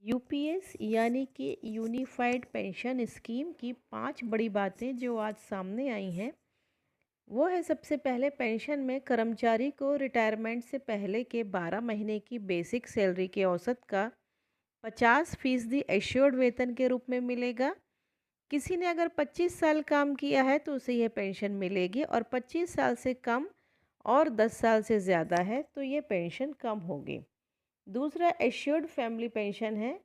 UPS यानी कि unified pension scheme की 5 बड़ी बातें जो आज सामने आई हैं वो है। सबसे पहले, पेंशन में कर्मचारी को रिटायरमेंट से पहले के 12 महीने की बेसिक सैलरी के औसत का 50% एश्योर्ड वेतन के रूप में मिलेगा। किसी ने अगर 25 साल काम किया है तो उसे यह पेंशन मिलेगी, और 25 साल से कम और 10 साल से ज़्यादा है तो ये पेंशन कम होगी। दूसरा एश्योर्ड फैमिली पेंशन है।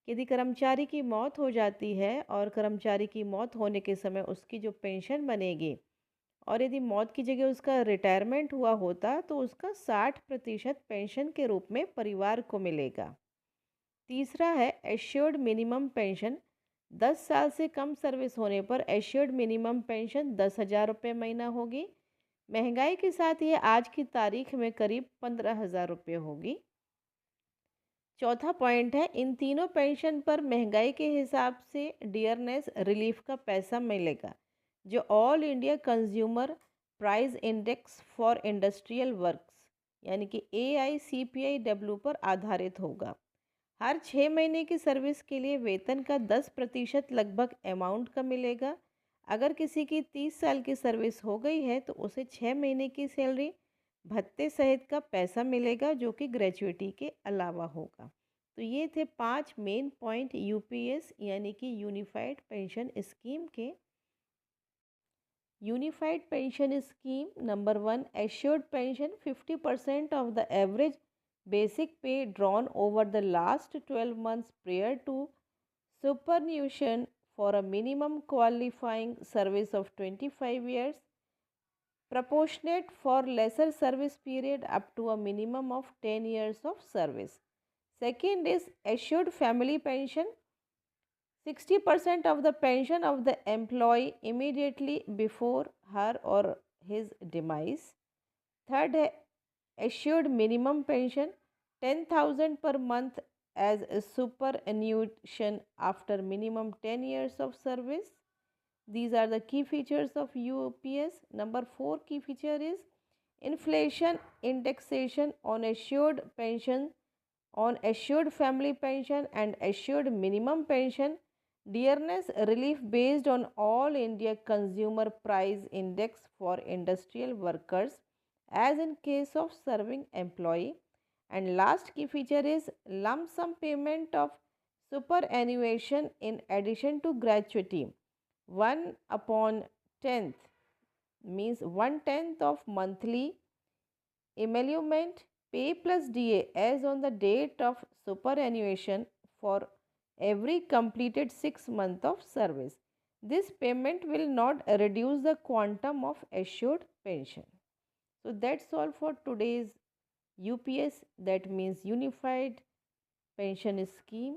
यदि कर्मचारी की मौत हो जाती है और कर्मचारी की मौत होने के समय उसकी जो पेंशन बनेगी, और यदि मौत की जगह उसका रिटायरमेंट हुआ होता तो उसका 60% पेंशन के रूप में परिवार को मिलेगा। तीसरा है एश्योर्ड मिनिमम पेंशन। 10 साल से कम सर्विस होने पर एश्योर्ड मिनिमम पेंशन 10,000 रुपये महीना होगी। महंगाई के साथ ये आज की तारीख में करीब 15,000 रुपये होगी। चौथा पॉइंट है, इन तीनों पेंशन पर महंगाई के हिसाब से डियरनेस रिलीफ का पैसा मिलेगा, जो all India consumer price index for industrial works यानी कि AICPIW पर आधारित होगा। हर 6 महीने की सर्विस के लिए वेतन का 10% लगभग अमाउंट का मिलेगा। अगर किसी की 30 साल की सर्विस हो गई है तो उसे 6 महीने की सैलरी भत्ते सहित का पैसा मिलेगा, जो कि ग्रेचुइटी के अलावा होगा। तो ये थे 5 मेन पॉइंट यूपीएस यानी कि यूनिफाइड पेंशन स्कीम के। Unified pension scheme number 1, assured pension 50% of the average basic pay drawn over the last 12 months prior to superannuation for a minimum qualifying service of 25 years, proportionate for lesser service period up to a minimum of 10 years of service. Second is assured family pension, 60% of the pension of the employee immediately before her or his demise. Third है assured minimum pension, 10,000 per month as a superannuation after minimum 10 years of service. These are the key features of UPS. Number 4 key feature is inflation indexation on assured pension, on assured family pension and assured minimum pension, dearness relief based on all India consumer price index for industrial workers as in case of serving employee. And last key feature is lump sum payment of superannuation in addition to gratuity, 1 upon 10th, means 1/10 of monthly emolument pay plus DA as on the date of superannuation for every completed 6 months of service. This payment will not reduce the quantum of assured pension. So that's all for today's UPS, that means Unified Pension Scheme.